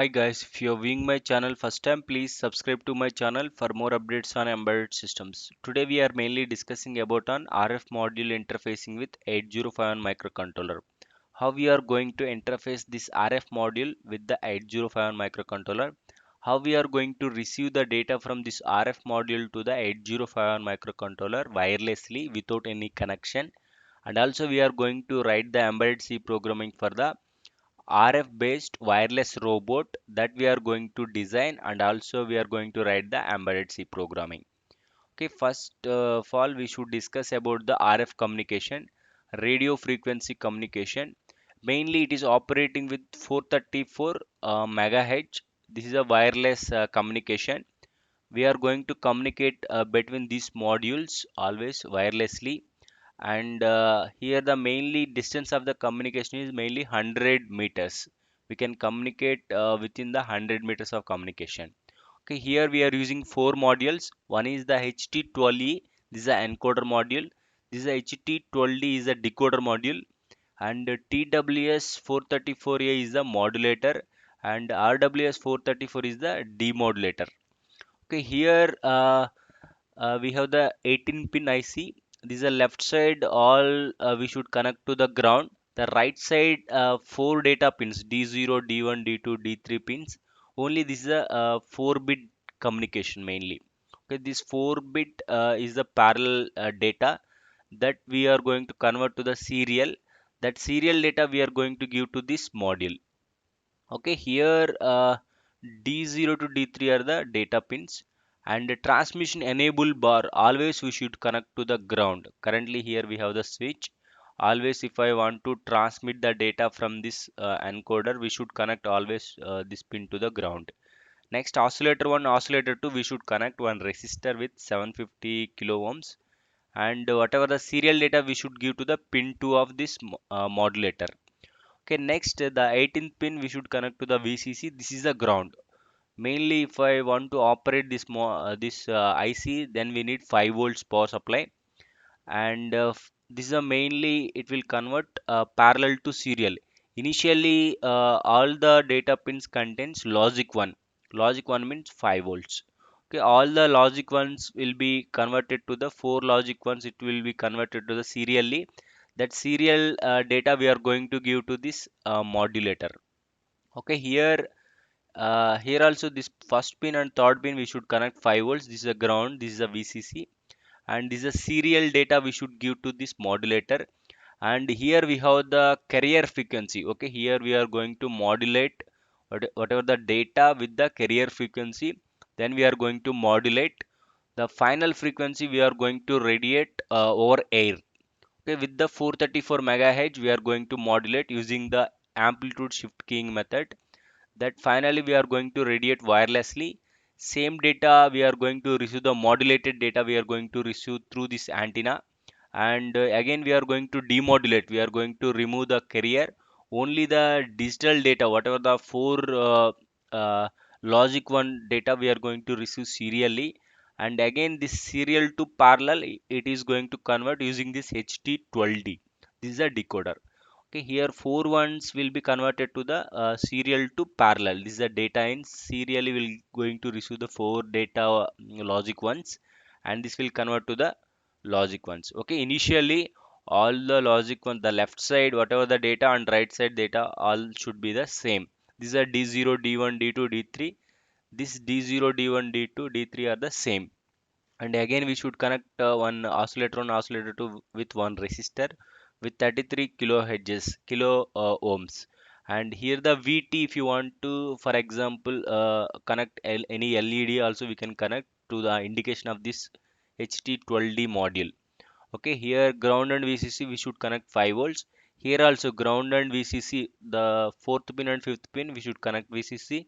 Hi guys, if you're viewing my channel first time, please subscribe to my channel for more updates on embedded systems. Today we are mainly discussing about an RF module interfacing with 8051 microcontroller. How we are going to interface this RF module with the 8051 microcontroller. How we are going to receive the data from this RF module to the 8051 microcontroller wirelessly without any connection. And also we are going to write the embedded C programming for the RF based wireless robot that we are going to design, and also we are going to write the embedded C programming. Okay, first of all, we should discuss about the RF communication, radio frequency communication. Mainly, it is operating with 434 megahertz. This is a wireless communication. We are going to communicate between these modules always wirelessly, and here the mainly distance of the communication is mainly 100 meters. We can communicate within the 100 meters of communication. Okay, here we are using four modules. One is the HT12E, this is the encoder module. This is the HT12D is the decoder module, and TWS 434A is the modulator, and RWS 434 is the demodulator. Okay, here we have the 18 pin IC. This is the left side, all we should connect to the ground. The right side, four data pins D0, D1, D2, D3 pins. Only this is a 4-bit communication mainly. Okay, this 4-bit is the parallel data that we are going to convert to the serial. That serial data we are going to give to this module. Okay, here D0 to D3 are the data pins, and the transmission enable bar always we should connect to the ground. Currently here we have the switch. Always if I want to transmit the data from this encoder, we should connect always this pin to the ground. Next, oscillator 1, oscillator 2, we should connect one resistor with 750 kilo ohms, and whatever the serial data we should give to the pin 2 of this modulator. Okay, next the 18th pin we should connect to the VCC. This is the ground. Mainly, if I want to operate this IC, then we need 5 volts power supply, and this is a mainly it will convert parallel to serial. Initially, all the data pins contains logic 1. Logic 1 means 5 volts. Okay, all the logic ones will be converted to the four logic ones. It will be converted to the serially. That serial data we are going to give to this modulator. Okay, here also this first pin and third pin we should connect 5 volts. This is a ground, this is a VCC, and this is a serial data we should give to this modulator. And here we have the carrier frequency. Okay, here we are going to modulate whatever the data with the carrier frequency. Then we are going to modulate the final frequency. We are going to radiate over air. Okay, with the 434 megahertz, we are going to modulate using the amplitude shift keying method. That finally we are going to radiate wirelessly. Same data we are going to receive, the modulated data we are going to receive through this antenna, and again we are going to demodulate. We are going to remove the carrier. Only the digital data, whatever the four uh, logic one data we are going to receive serially, and again this serial to parallel, it is going to convert using this HT12D. This is a decoder. Okay, here four ones will be converted to the serial to parallel. This is the data in serially will going to receive the four data logic ones, and this will convert to the logic ones. Okay, initially all the logic one, the left side whatever the data and right side data all should be the same. These are D0, D1, D2, D3. This D0, D1, D2, D3 are the same. And again we should connect one oscillator 1, oscillator 2 with one resistor with 33 kilo ohms. And here the VT, if you want to for example connect any LED also, we can connect to the indication of this HT12D module. Okay, here ground and VCC we should connect 5 volts. Here also ground and VCC, the fourth pin and fifth pin we should connect VCC.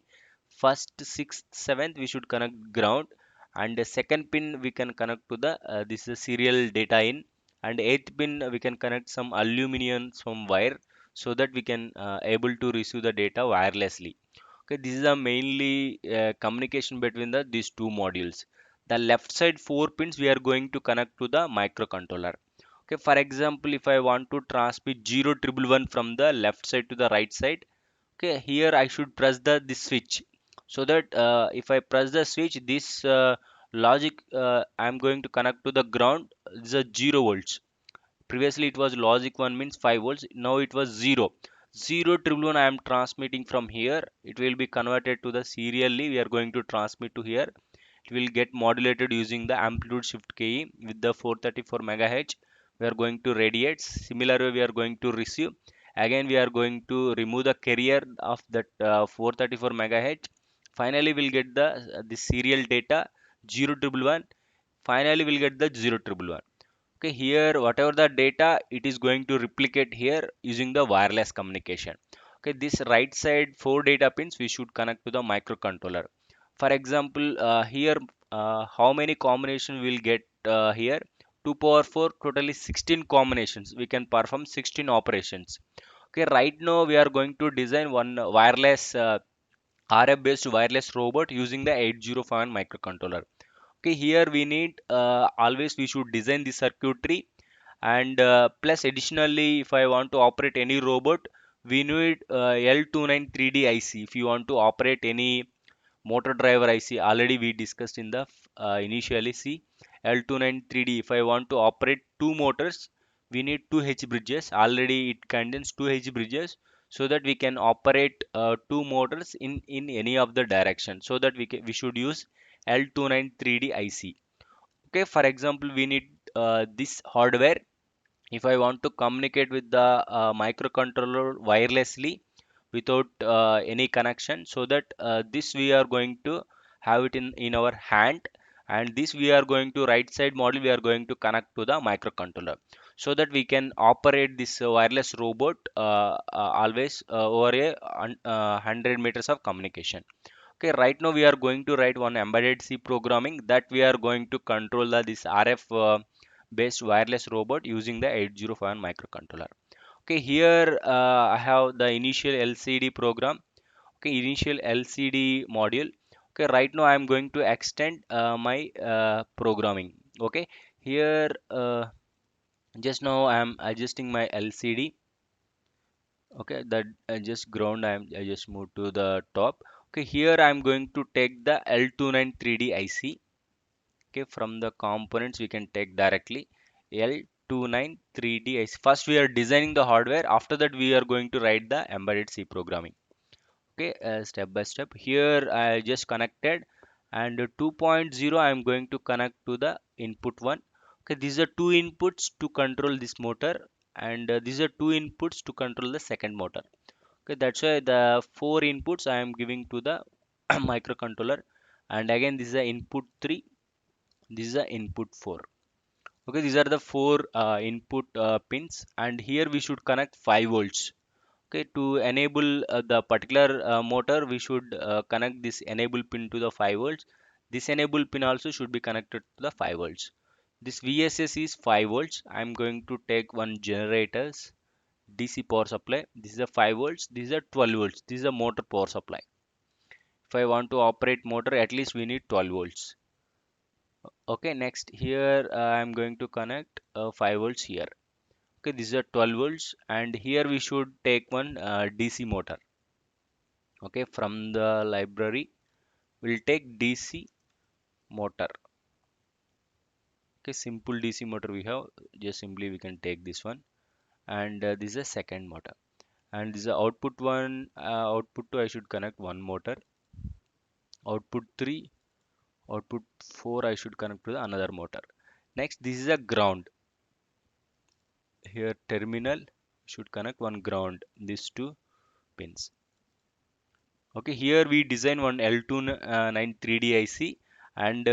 First, sixth, seventh we should connect ground, and the second pin we can connect to the this is serial data in, and eighth pin we can connect some aluminum some wire, so that we can able to receive the data wirelessly. Okay, this is a mainly communication between these two modules. The left side four pins we are going to connect to the microcontroller. Okay, for example, if I want to transmit 0 triple 1 from the left side to the right side, Okay, here I should press the this switch, so that if I press the switch, this logic I'm going to connect to the ground. This is 0 volts. Previously it was logic 1 means 5 volts, now it was 0. 0 triple 1 I am transmitting from here. It will be converted to the serially we are going to transmit to here. It will get modulated using the amplitude shift key with the 434 megahertz. We are going to radiate. Similar way we are going to receive. Again we are going to remove the carrier of that 434 megahertz. Finally we'll get the serial data 0 triple 1. Finally we'll get the 0 triple 1. Okay, here whatever the data it is going to replicate here using the wireless communication. Okay, this right side 4 data pins we should connect to the microcontroller. For example, here how many combination we'll get here? 2 power 4, totally 16 combinations. We can perform 16 operations. Okay, right now we are going to design one wireless RF based wireless robot using the 8051 microcontroller. Okay, here we need always we should design the circuitry, and plus additionally if I want to operate any robot, we need L293D IC. If you want to operate any motor driver IC, already we discussed in the initially see L293D. If I want to operate two motors, we need two H bridges. Already it contains two H bridges, so that we can operate two motors in any of the direction. So that we should use L293D IC. Okay, for example, we need this hardware. If I want to communicate with the microcontroller wirelessly without any connection, so that this we are going to have it in our hand, and this we are going to right side model we are going to connect to the microcontroller, so that we can operate this wireless robot always over a 100 meters of communication. Okay, right now we are going to write one embedded C programming that we are going to control this RF based wireless robot using the 8051 microcontroller. Okay, here I have the initial LCD program. Okay, initial LCD module. Okay, right now I am going to extend my programming. Okay, here just now I am adjusting my LCD. Okay, that just ground I just moved to the top. Okay, here I'm going to take the L293D IC. Okay, from the components we can take directly L293D IC. First we are designing the hardware, after that we are going to write the embedded C programming. Okay, step by step. Here I just connected, and 2.0 I am going to connect to the input one. Okay, these are two inputs to control this motor, and these are two inputs to control the second motor. Okay, that's why the four inputs I am giving to the microcontroller, and again this is the input 3, this is the input 4. Okay, these are the four input pins, and here we should connect 5 volts. Okay, to enable the particular motor, we should connect this enable pin to the 5 volts. This enable pin also should be connected to the 5 volts. This VSS is 5 volts. I am going to take one generators DC power supply. This is a 5 volts. This is a 12 volts. This is a motor power supply. If I want to operate motor, at least we need 12 volts. Okay, next here I am going to connect 5 volts here. Okay, this is a 12 volts, and here we should take one DC motor. Okay, from the library we'll take DC motor. Okay, simple DC motor we have, just simply we can take this one, and this is a second motor, and this is a output one, output 2 I should connect one motor, output 3, output 4 I should connect to the another motor. Next, this is a ground. Here terminal should connect one ground, these two pins. Okay, here we design one L293D IC, and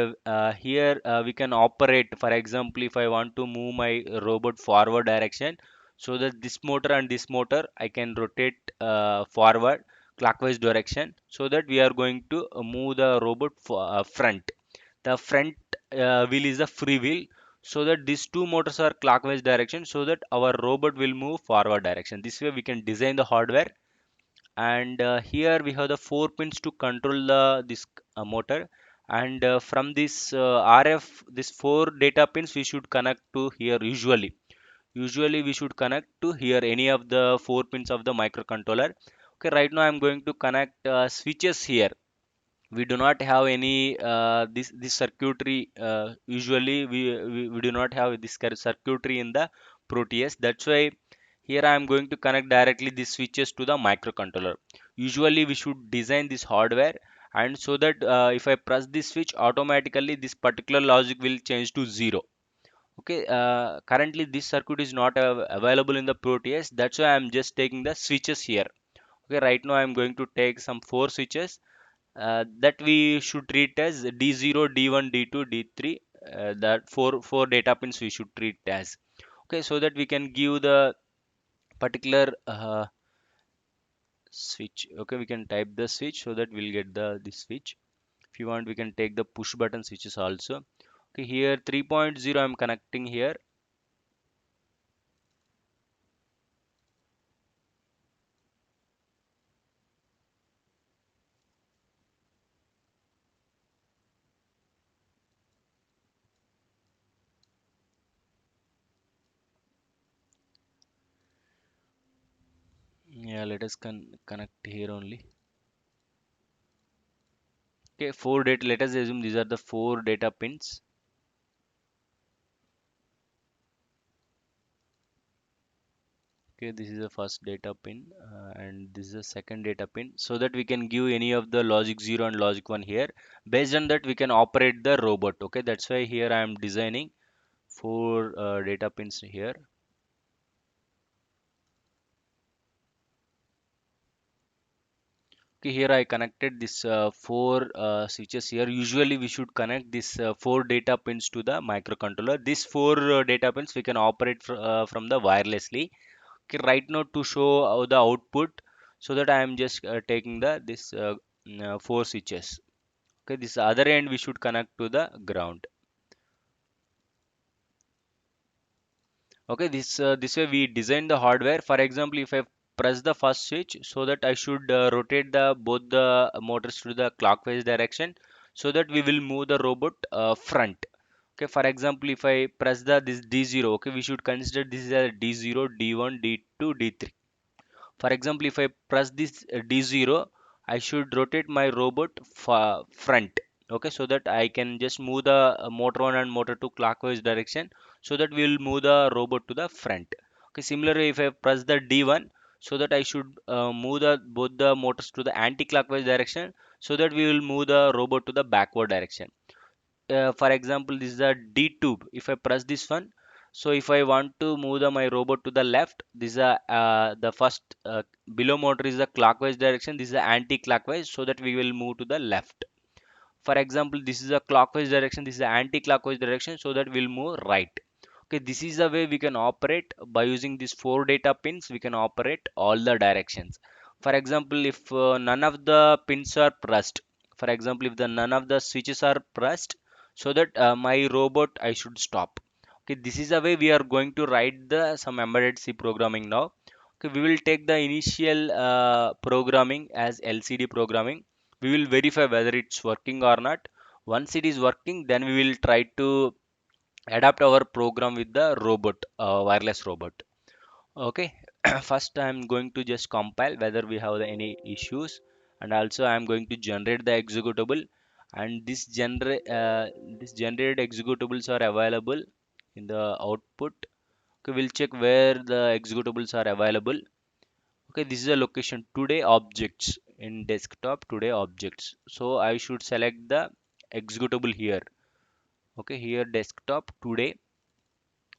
here we can operate. For example, if I want to move my robot forward direction, so that this motor and this motor I can rotate forward clockwise direction, so that we are going to move the robot for, front. The front wheel is the free wheel, so that these two motors are clockwise direction, so that our robot will move forward direction. This way we can design the hardware, and here we have the four pins to control the this motor, and from this RF this four data pins we should connect to here. Usually we should connect to here any of the four pins of the microcontroller. Okay, right now I'm going to connect switches here. We do not have any this circuitry. Usually we do not have this circuitry in the Proteus. That's why here I am going to connect directly these switches to the microcontroller. Usually we should design this hardware, and so that if I press this switch, automatically this particular logic will change to 0. Okay, currently this circuit is not available in the Proteus. That's why I'm just taking the switches here. Okay, right now I'm going to take some four switches that we should treat as D0, D1, D2, D3. That four data pins we should treat as. Okay, so that we can give the particular switch. Okay, we can type the switch so that we'll get the this switch. If you want, we can take the push button switches also. Okay, here 3.0 I'm connecting here. Yeah, let us connect here only. Okay, four data. Let us assume these are the four data pins. Okay, this is the first data pin, and this is the second data pin, so that we can give any of the logic 0 and logic 1 here. Based on that, we can operate the robot. Okay, that's why here I am designing four data pins here. Okay, here I connected this four switches here. Usually we should connect this four data pins to the microcontroller. These four data pins we can operate from the wirelessly. Okay, right now to show the output, so that I am just taking the this four switches. Okay, this other end we should connect to the ground. Okay, this way we design the hardware. For example, if I press the first switch, so that I should rotate the both the motors to the clockwise direction, so that we will move the robot front. Okay, for example, if I press the this D0, okay, we should consider this is a D0, D1, D2, D3. For example, if I press this D0, I should rotate my robot front. Okay, so that I can just move the motor 1 and motor 2 clockwise direction, so that we will move the robot to the front. Okay, similarly, if I press the D1, so that I should move the both the motors to the anti-clockwise direction, so that we will move the robot to the backward direction. For example, this is a D tube. If I press this one, so if I want to move my robot to the left, this is the first below motor is the clockwise direction. This is the anti-clockwise, so that we will move to the left. For example, this is a clockwise direction. This is the anti-clockwise direction, so that we'll move right. Okay, this is the way we can operate by using these four data pins. We can operate all the directions. For example, if none of the pins are pressed, for example, if the none of the switches are pressed, so that my robot I should stop. Okay, this is the way we are going to write the some embedded C programming now. Okay, we will take the initial programming as LCD programming. We will verify whether it's working or not. Once it is working, then we will try to adapt our program with the robot, wireless robot. Okay, first I'm going to just compile whether we have any issues, and also I'm going to generate the executable, and this generated executables are available in the output. Okay, we'll check where the executables are available. Okay, this is a location today objects in desktop today objects. So I should select the executable here. Okay, here desktop today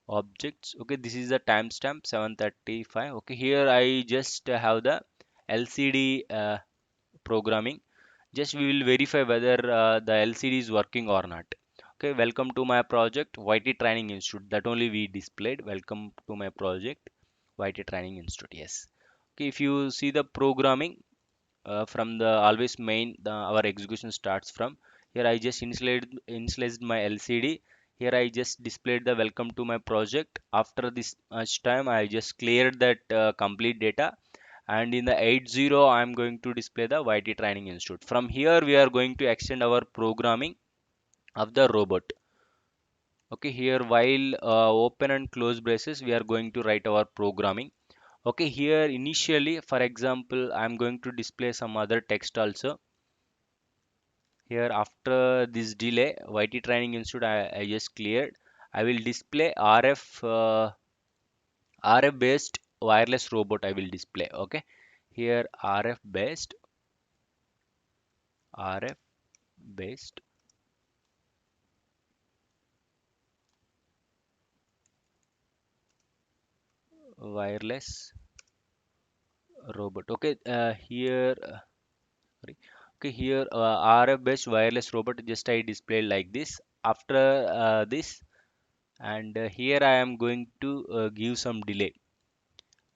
objects. Okay, this is the timestamp 7:35. Okay, here I just have the LCD programming. Just we will verify whether the LCD is working or not. Okay, welcome to my project YT Training Institute. That only we displayed. Welcome to my project YT Training Institute. Yes. Okay, if you see the programming from the always main, our execution starts from here. I just initialized my LCD. Here I just displayed the welcome to my project. After this much time, I just cleared that complete data, and in the 80 I'm going to display the YT Training Institute. From here we are going to extend our programming of the robot. Okay, here while open and close braces we are going to write our programming. Okay, here initially, for example, I'm going to display some other text also. Here after this delay, YT Training Institute, I just cleared. I will display RF based wireless robot. I will display. Okay, here RF based wireless robot. Okay, here sorry. Okay, here RF based wireless robot. Just I displayed like this. After this, and here I am going to give some delay.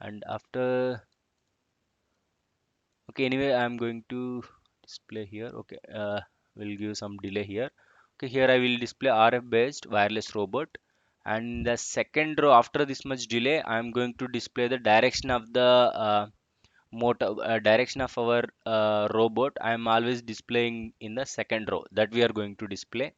And after, okay, anyway, I'm going to display here. Okay, we'll give some delay here. Okay, here I will display RF based wireless robot. And the second row, after this much delay, I'm going to display the direction of the motor, direction of our robot. I'm always displaying in the second row that we are going to display.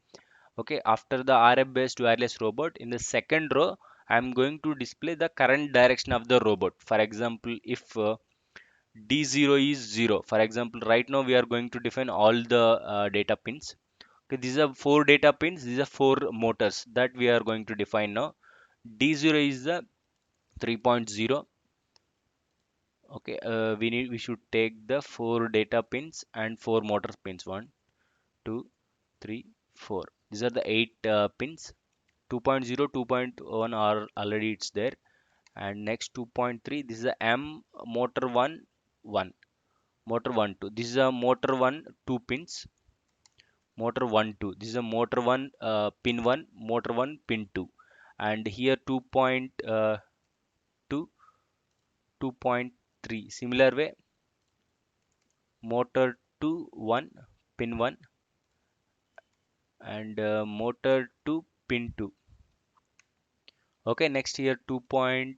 Okay, after the RF based wireless robot, in the second row, I'm going to display the current direction of the robot. For example, if D0 is 0. For example, right now we are going to define all the data pins. Okay, these are four data pins. These are four motors that we are going to define now. D0 is the 3.0. Okay, we should take the four data pins and four motor pins. One, two, three, four. These are the eight pins. 2.0, 2.1 are already it's there. And next 2.3. This is the M motor 1, 1. Motor 1 2, this is a motor 1 2 pins. Motor 1 2, this is a motor 1 pin 1, motor 1 pin 2. And here 2.2, 2.3, similar way, motor 2 1 pin 1, and motor 2 pin 2. Okay, next here 2.4,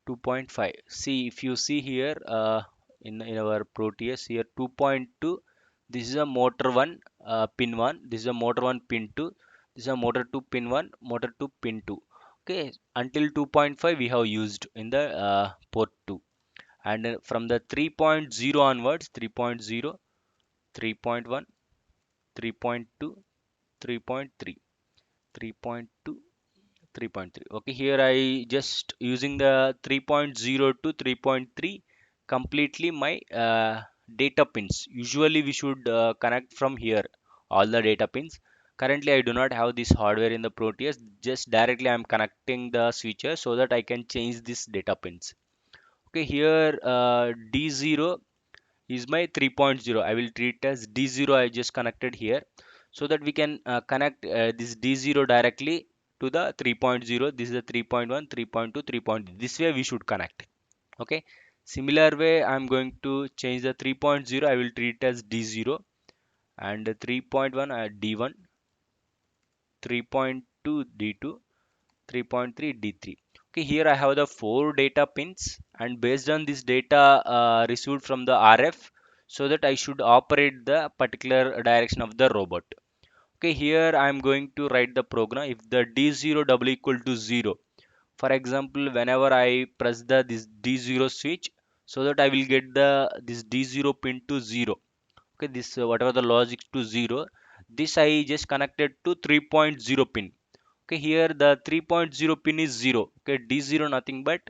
2.5. See, if you see here in our Proteus here 2.2, this is a motor 1 pin 1, this is a motor 1 pin 2, this is a motor 2 pin 1, motor 2 pin 2. Okay, until 2.5 we have used in the port 2. And from the 3.0 onwards, 3.0, 3.1, 3.2, 3.3, 3.2, 3.3. Okay, here I just using the 3.0 to 3.3 completely my data pins. Usually we should connect from here all the data pins. Currently I do not have this hardware in the Proteus. Just directly I am connecting the switcher so that I can change this data pins. Okay, here D0 is my 3.0. I will treat as D0. I just connected here so that we can connect this D0 directly to the 3.0. This is the 3.1, 3.2, 3. This way we should connect. Okay. Similar way, I'm going to change the 3.0. I will treat as D0, and the 3.1 D1, 3.2 D2, 3.3 D3. Okay, here I have the four data pins, and based on this data received from the RF, so that I should operate the particular direction of the robot. Okay, here I am going to write the program. If the D0 double equal to 0, for example, whenever I press the this D0 switch, so that I will get the this D0 pin to 0. Okay, this whatever the logic to 0, this I just connected to 3.0 pin. Okay, here the 3.0 pin is 0. Okay, D0 nothing but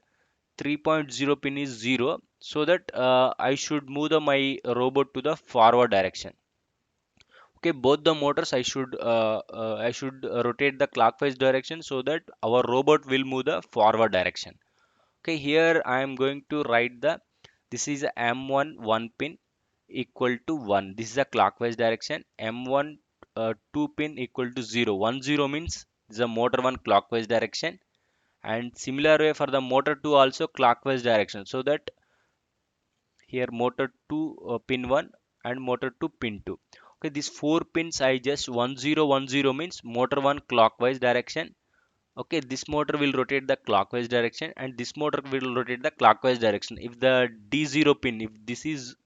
3.0 pin is 0, so that I should move my robot to the forward direction. Okay, both the motors I should rotate the clockwise direction so that our robot will move the forward direction. Okay, here I am going to write the this is a M1 1 pin equal to 1. This is a clockwise direction. M1 2 pin equal to 0. 1 0 means this is a motor 1 clockwise direction, and similar way for the motor 2 also clockwise direction, so that here motor 2 pin 1 and motor 2 pin 2. Okay, these four pins I just 1010 means motor 1 clockwise direction. Okay, this motor will rotate the clockwise direction, and this motor will rotate the clockwise direction. If the D0 pin, if this is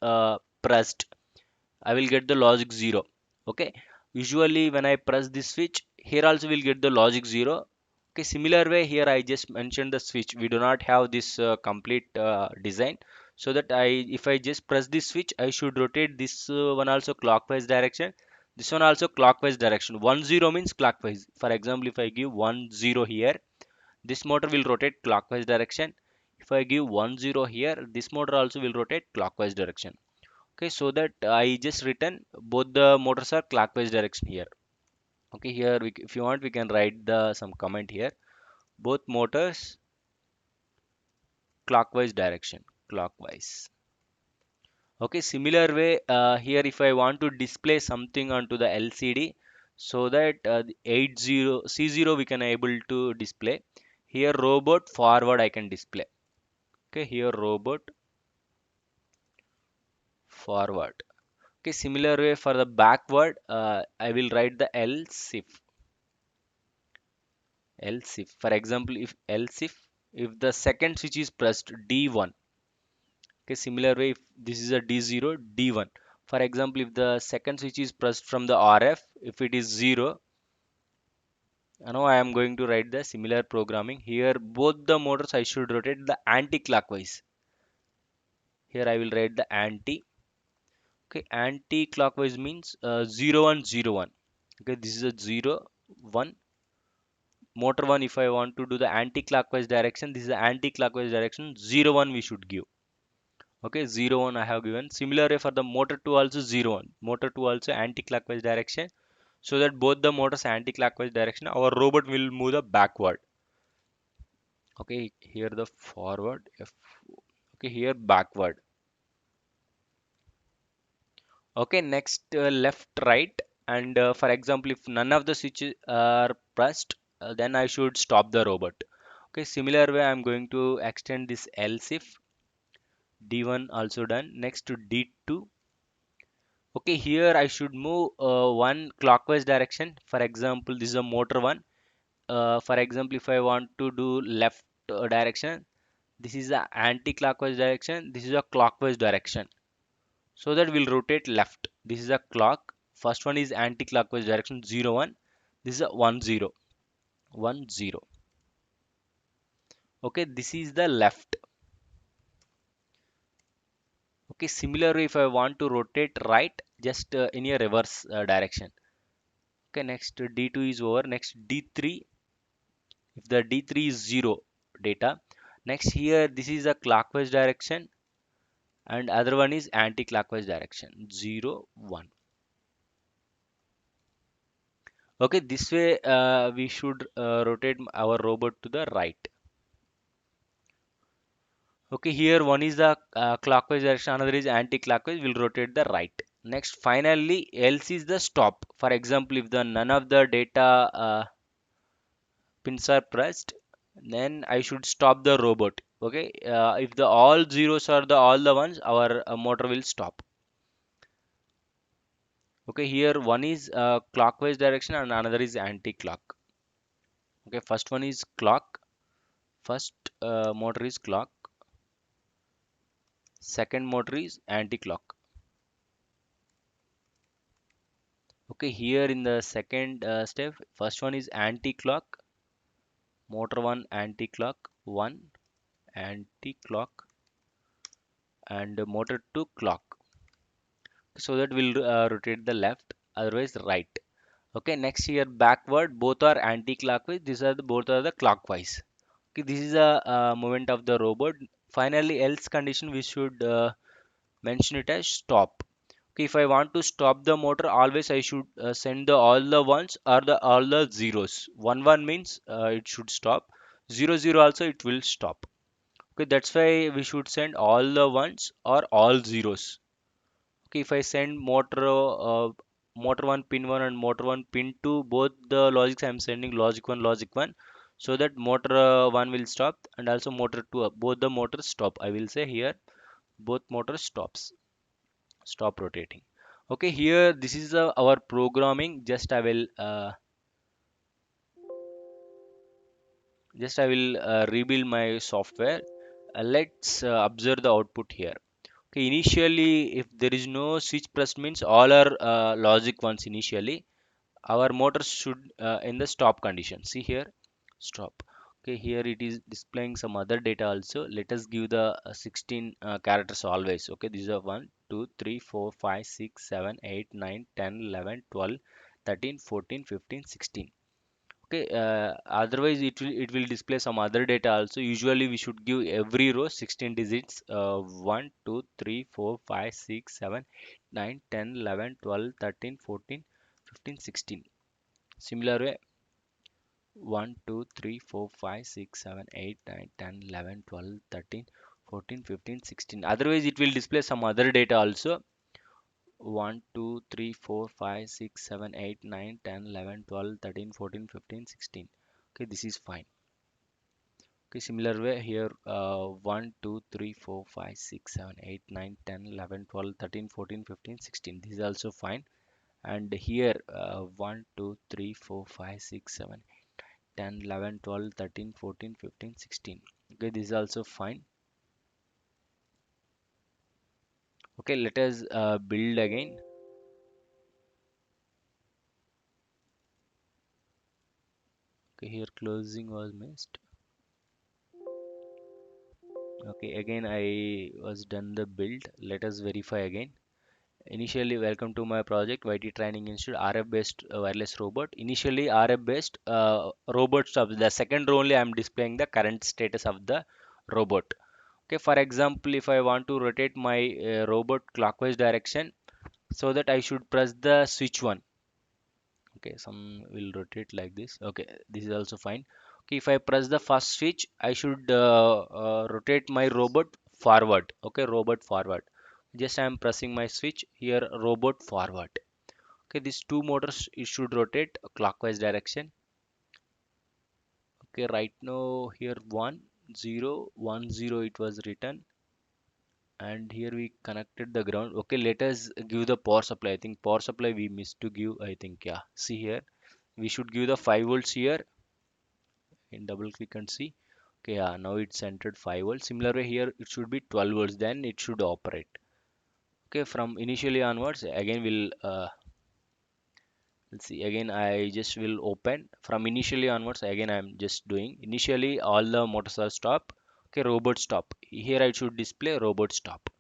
pressed, I will get the logic 0. Okay, usually when I press this switch, here also will get the logic 0. Okay, similar way here I just mentioned the switch. We do not have this complete design, so that if I just press this switch, I should rotate this one also clockwise direction, this one also clockwise direction. 1 0 means clockwise. For example, if I give 1 0 here, this motor will rotate clockwise direction. If I give 1 0 here, this motor also will rotate clockwise direction. Okay, so that I just written both the motors are clockwise direction here. Okay, here if you want, we can write the some comment here. Both motors clockwise direction, clockwise. Okay, similar way here if I want to display something onto the LCD, so that the 80 C0 we can able to display. Here robot forward I can display. Okay, here robot forward. Okay, similar way for the backward, I will write the else if. Else if, for example, if else if the second switch is pressed D1. Okay, similar way if this is a D0, D1. For example, if the second switch is pressed from the RF, if it is 0, now I am going to write the similar programming. Here both the motors I should rotate the anti-clockwise. Here I will write the anti. Okay, anti-clockwise means 0 1 0 1. Okay, this is a 0 1. Motor 1, if I want to do the anti-clockwise direction, this is the anti-clockwise direction. 0 1 we should give. Okay, 0 1 I have given. Similar way for the motor 2 also 0 1. Motor 2 also anti-clockwise direction. So that both the motors anti-clockwise direction, our robot will move the backward. Okay, here the forward. Okay, here backward. Okay, next left, right. And for example, if none of the switches are pressed, then I should stop the robot. Okay, similar way I'm going to extend this else if. D1 also done. Next to D2. Okay, here I should move one clockwise direction. For example, this is a motor one. For example, if I want to do left direction, this is the anti-clockwise direction. This is a clockwise direction. So that will rotate left. This is a clock. First one is anti-clockwise direction 0 1. This is a 1 0 1 0. Okay, this is the left. Okay, similarly, if I want to rotate right, just in a reverse direction. Okay, next D2 is over. Next D3. If the D3 is 0 data. Next here, this is a clockwise direction, and other one is anti-clockwise direction 0 1. Okay, this way we should rotate our robot to the right. Okay, here one is the clockwise direction, another is anti-clockwise, will rotate the right. Next, finally, else is the stop. For example, if the none of the data pins are pressed, then I should stop the robot. Okay, if the all zeros are the all the ones, our motor will stop. Okay, here one is clockwise direction and another is anti-clock. Okay, first one is clock. First motor is clock. Second motor is anti-clock. Okay, here in the second step, first one is anti-clock. Motor 1 anti-clock, 1 anti-clock, and motor 2 clock. So that will rotate the left, otherwise right. Okay, next here backward, both are anti-clockwise. These are both are the clockwise. Okay, this is a movement of the robot. Finally, else condition we should mention it as stop. Okay, if I want to stop the motor, always I should send the all the ones or the all the zeros. 1 1 means it should stop. 0 0 also it will stop. Okay, that's why we should send all the ones or all zeros. Okay, if I send motor 1 pin 1 and motor 1 pin 2, both the logics I am sending logic 1, so that motor 1 will stop and also motor 2, both the motors stop. I will say here both motors stop rotating. Okay, here this is our programming. Just I will rebuild my software. Let's observe the output here. Okay, initially if there is no switch pressed means all are logic ones initially. Our motor should in the stop condition. See here. stop. Okay, here it is displaying some other data also. Let us give the 16 characters always. Okay, these are 1 2 3 4 5 6 7 8 9 10 11 12 13 14 15 16. Okay, otherwise it will display some other data also. Usually we should give every row 16 digits, 1 2 3 4 5 6 7 9 10 11 12 13 14 15 16. Similar way, 1 2 3 4 5 6 7 8 9 10 11 12 13 14 15 16. Otherwise it will display some other data also. 1 2 3 4 5 6 7 8 9 10 11 12 13 14 15 16. Okay, this is fine. Okay, similar way here, 1 2 3 4 5 6 7 8 9 10 11 12 13 14 15 16. This is also fine. And here, 1 2 3 4 5 6 7 10 11 12 13 14 15 16. Okay, this is also fine. Okay, let us build again. Okay, here closing was missed. Okay, again I was done the build. Let us verify again. Initially, welcome to my project YT Training Institute RF based wireless robot. Initially, RF based robot stuff. The second row only I am displaying the current status of the robot. Okay, for example, if I want to rotate my robot clockwise direction, so that I should press the switch one. Okay, some will rotate like this. Okay, this is also fine. Okay, if I press the first switch, I should rotate my robot forward. Okay, robot forward. Just I am pressing my switch here, robot forward. Okay, these two motors it should rotate clockwise direction. Okay, right now here 1 0 1 0 it was written, and here we connected the ground. Okay, let us give the power supply. I think power supply we missed to give. I think, yeah. See here, we should give the 5 volts here. In double click and see. Okay, yeah, now it's entered 5 volts. Similar way here it should be 12 volts. Then it should operate. Okay, from initially onwards again we'll let's see, again I just will open from initially onwards. Again I'm just doing initially all the motors are stop. Okay, robot stop. Here I should display robot stop.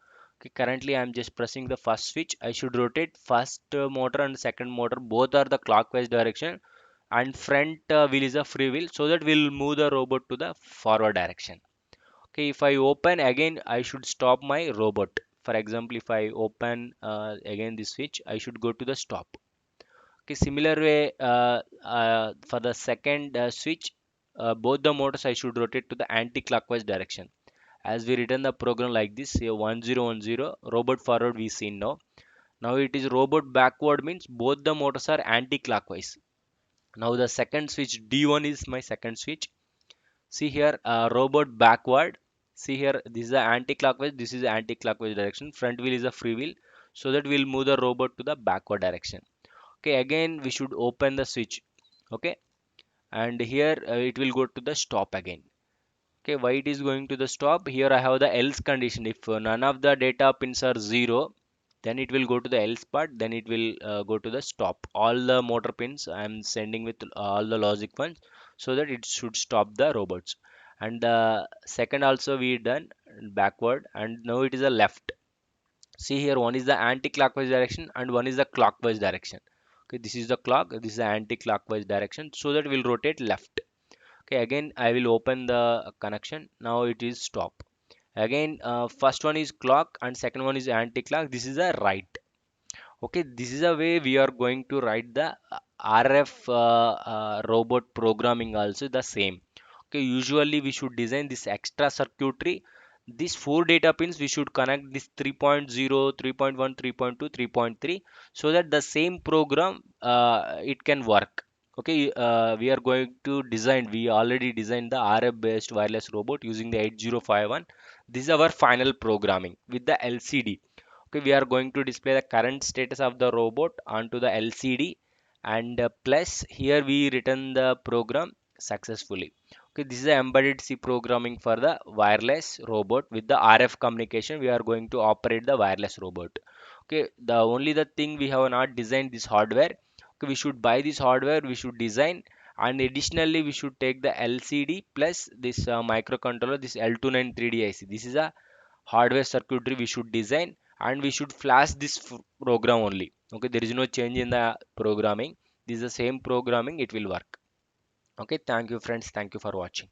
Okay, currently I'm just pressing the first switch. I should rotate first motor and second motor, both are the clockwise direction, and front wheel is a free wheel, so that we'll move the robot to the forward direction. Okay, if I open again I should stop my robot. For example, if I open again this switch, I should go to the stop. Okay, similar way, for the second switch, both the motors I should rotate to the anti-clockwise direction. As we written the program like this, here 1010, robot forward we seen now. Now it is robot backward, means both the motors are anti-clockwise. Now the second switch D1 is my second switch. See here, robot backward. See here, this is the anti-clockwise, this is the anti-clockwise direction. Front wheel is a free wheel, so that we'll move the robot to the backward direction. Okay, again we should open the switch. Okay, and here it will go to the stop again. Okay, why it is going to the stop? Here I have the else condition. If none of the data pins are 0, then it will go to the else part, then it will go to the stop. All the motor pins I am sending with all the logic ones, so that it should stop the robots. And the second also we done backward, and now it is a left. See here, one is the anti-clockwise direction and one is the clockwise direction. Okay, this is the clock, this is the anti-clockwise direction, so that will rotate left. Okay, again I will open the connection. Now it is stop. Again, first one is clock and second one is anti-clock. This is a right. Okay, this is a way we are going to write the RF robot programming also the same. Okay, usually we should design this extra circuitry. These four data pins we should connect this 3.0, 3.1, 3.2, 3.3, so that the same program it can work. Okay, we are going to design, we already designed the RF based wireless robot using the 8051. This is our final programming with the LCD. Okay, we are going to display the current status of the robot onto the LCD, and plus here we written the program successfully. Okay, this is the embedded C programming for the wireless robot. With the RF communication we are going to operate the wireless robot. Okay, the only the thing we have not designed this hardware. Okay, we should buy this hardware, we should design, And additionally we should take the LCD plus this microcontroller, this L293D IC. This is a hardware circuitry we should design, and we should flash this program only. Okay, there is no change in the programming. This is the same programming, it will work. Okay, thank you friends, thank you for watching.